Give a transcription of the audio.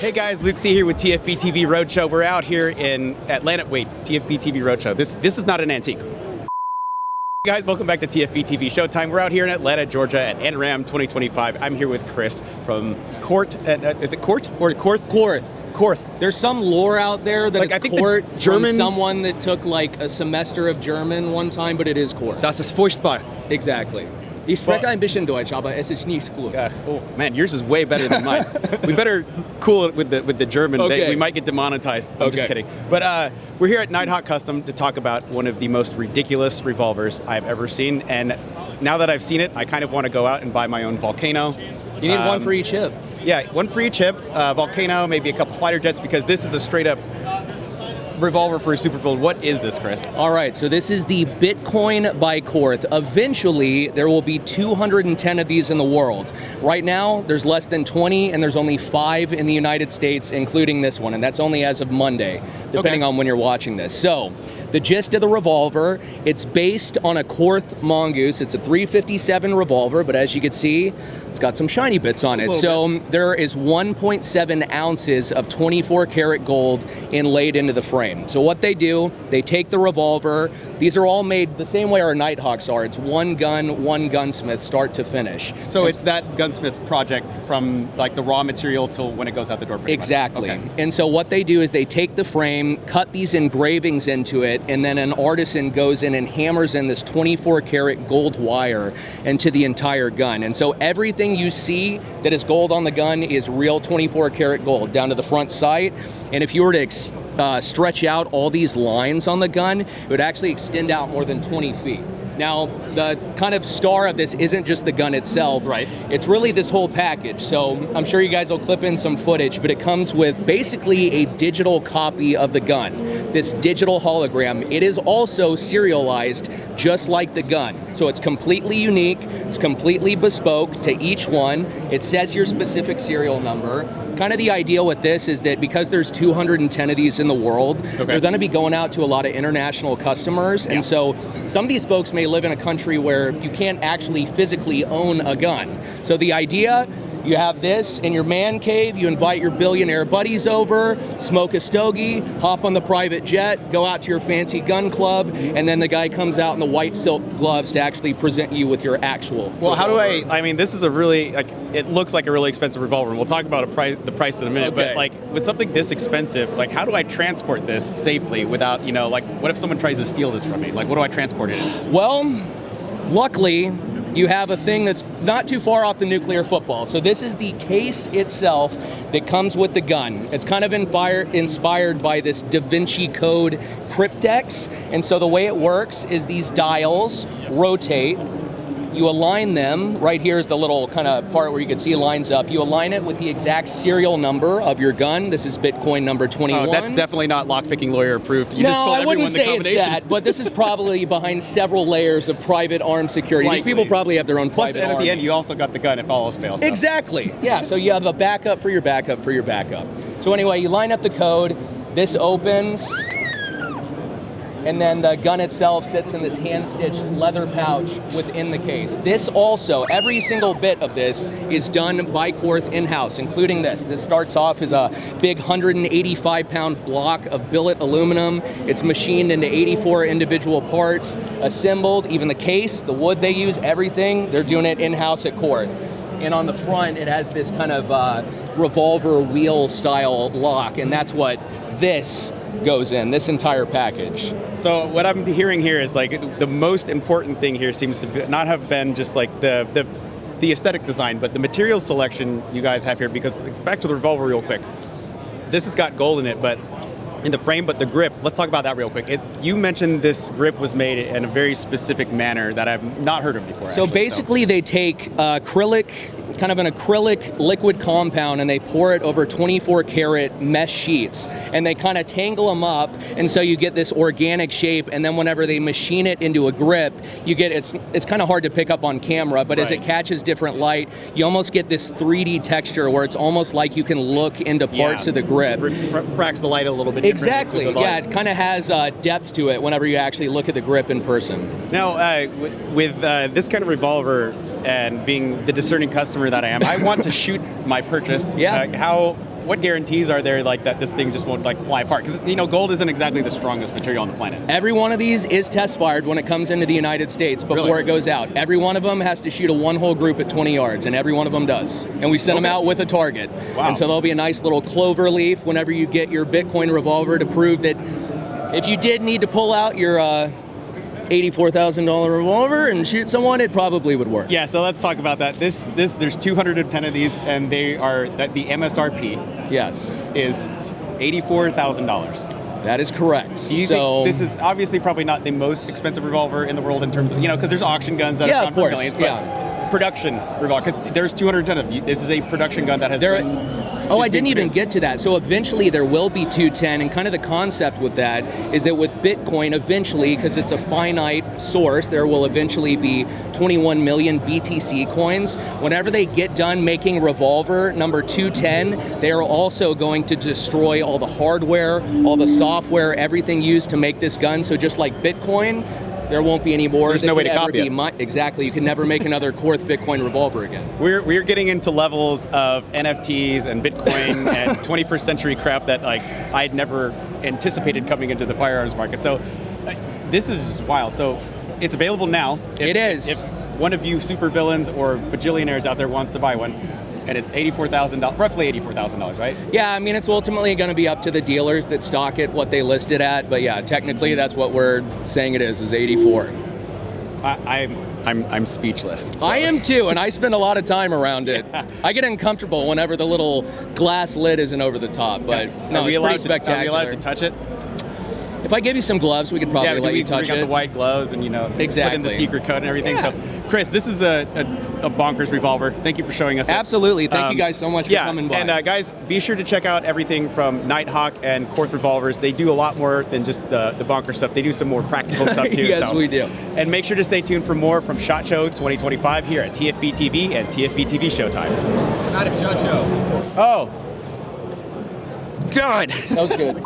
Hey guys, Luke C here with TFBTV Roadshow. We're out here in Atlanta. Wait, TFBTV Roadshow. This is not an antique. Hey guys, welcome back to TFBTV Showtime. We're out here in Atlanta, Georgia at NRAM 2025. I'm here with Chris from Korth. Is it Korth or Korth? Korth. There's some lore out there that I it's think Korth the Germans, from someone that took like a semester of German one time, but it is Korth. Das ist furchtbar. Exactly. Ich spreche ein bisschen Deutsch, aber es ist nicht gut. Oh man, yours is way better than mine. We better cool it with the German. Okay. We might get demonetized. I'm just kidding. But we're here at Nighthawk Custom to talk about one of the most ridiculous revolvers I've ever seen. And now that I've seen it, I kind of want to go out and buy my own Volcano. You need one for each hip. Yeah, one for each hip. Volcano, maybe a couple fighter jets, because this is a straight up revolver for a Supervillain. What is this, Chris? All right, so this is the Bitcoin by Korth. Eventually, there will be 210 of these in the world. Right now, there's less than 20, and there's only 5 in the United States, including this one, and that's only as of Monday, depending on when you're watching this. So, the gist of the revolver, it's based on a Korth Mongoose. It's a 357 revolver, but as you can see, it's got some shiny bits on it. So there is 1.7 ounces of 24 karat gold inlaid into the frame. So what they do, they take the revolver. These are all made the same way our Nighthawks are. It's one gun, one gunsmith, start to finish. So it's that gunsmith's project from like the raw material till when it goes out the door. Exactly. Okay. And so what they do is they take the frame, cut these engravings into it, and then an artisan goes in and hammers in this 24 karat gold wire into the entire gun. And so everything you see that is gold on the gun is real 24 karat gold down to the front sight. And if you were to stretch out all these lines on the gun, it would actually extend out more than 20 feet. Now, the kind of star of this isn't just the gun itself. Right. It's really this whole package. So I'm sure you guys will clip in some footage, but it comes with basically a digital copy of the gun, this digital hologram. It is also serialized just like the gun. So it's completely unique, it's completely bespoke to each one. It says your specific serial number. Kind of the idea with this is that because there's 210 of these in the world, they're going to be going out to a lot of international customers. And so some of these folks may live in a country where you can't actually physically own a gun. So the idea, you have this in your man cave, you invite your billionaire buddies over, smoke a stogie, hop on the private jet, go out to your fancy gun club, and then the guy comes out in the white silk gloves to actually present you with your actual revolver. How do I mean, this is a really, it looks like a really expensive revolver, and we'll talk about the price in a minute, but like, with something this expensive, like, how do I transport this safely without, what if someone tries to steal this from me? Like, what do I transport it in? Well, luckily, you have a thing that's not too far off the nuclear football. So this is the case itself that comes with the gun. It's kind of inspired by this Da Vinci Code Cryptex. And so the way it works is these dials rotate. You align them. Right here is the little kind of part where you can see it lines up. You align it with the exact serial number of your gun. This is Bitcoin number 21. Oh, that's definitely not lockpicking lawyer approved. You no, just told I wouldn't everyone the say combination. it's that, but this is probably behind several layers of private armed security. Likely. These people probably have their own Plus, private and at arm. the end, you also got the gun if all else fails. So. Exactly. Yeah, so you have a backup for your backup for your backup. So anyway, you line up the code, this opens, and then the gun itself sits in this hand-stitched leather pouch within the case. This also, every single bit of this is done by Korth in-house, including this. This starts off as a big 185-pound block of billet aluminum. It's machined into 84 individual parts, assembled, even the case, the wood they use, everything, they're doing it in-house at Korth. And on the front, it has this kind of revolver wheel style lock, and that's what this goes in, this entire package. So what I'm hearing here is like the most important thing here seems to not have been just like the aesthetic design, but the material selection you guys have here, because back to the revolver real quick. This has got gold in it, but in the frame, but the grip, let's talk about that real quick. You mentioned this grip was made in a very specific manner that I've not heard of before. So basically they take acrylic, kind of an acrylic liquid compound, and they pour it over 24 karat mesh sheets, and they kind of tangle them up, and so you get this organic shape. And then whenever they machine it into a grip, you get, it's kind of hard to pick up on camera, but as it catches different light, you almost get this 3D texture where it's almost like you can look into parts of the grip. Refracts the light a little bit. Exactly. Yeah, it kind of has depth to it whenever you actually look at the grip in person. Now, with this kind of revolver and being the discerning customer that I am, I want to shoot my purchase. Yeah. what guarantees are there like that this thing just won't like fly apart? Because gold isn't exactly the strongest material on the planet. Every one of these is test fired when it comes into the United States before it goes out. Every one of them has to shoot a one-hole group at 20 yards, and every one of them does. And we send them out with a target. Wow. And so there'll be a nice little clover leaf whenever you get your Bitcoin revolver to prove that if you did need to pull out your $84,000 revolver and shoot someone, it probably would work. Yeah, so let's talk about that. There's 210 of these, and they are the MSRP. Yes, is $84,000. That is correct. Do you think this is obviously probably not the most expensive revolver in the world in terms of because there's auction guns that have gone for millions, but production revolver, because there's 210 of you. This is a production gun that has Oh, I didn't even get to that. So eventually there will be 210, and kind of the concept with that is that with Bitcoin, eventually, because it's a finite source, there will eventually be 21 million BTC coins. Whenever they get done making revolver number 210, they are also going to destroy all the hardware, all the software, everything used to make this gun. So just like Bitcoin, there won't be any more. There's no way to copy it. Exactly. You can never make another Korth Bitcoin Revolver again. We're getting into levels of NFTs and Bitcoin and 21st century crap that I'd never anticipated coming into the firearms market. So this is wild. So it's available now. It is. If one of you supervillains or bajillionaires out there wants to buy one, and it's $84,000, roughly $84,000, right? Yeah, I mean, it's ultimately going to be up to the dealers that stock it, what they list it at. But yeah, technically, that's what we're saying it is 84. I'm speechless. So. I am too, and I spend a lot of time around it. Yeah. I get uncomfortable whenever the little glass lid isn't over the top, but no, it's pretty spectacular. Are we allowed to touch it? If I give you some gloves, we could probably let you touch it. We got the white gloves and exactly. Put in the secret code and everything. Yeah. So, Chris, this is a bonkers revolver. Thank you for showing us. Absolutely. Thank you guys so much for coming by. And guys, be sure to check out everything from Nighthawk and Korth Revolvers. They do a lot more than just the bonker stuff. They do some more practical stuff too. Yes, we do. And make sure to stay tuned for more from SHOT Show 2025 here at TFBTV and TFBTV Showtime. Not at SHOT Show. Oh. God. That was good.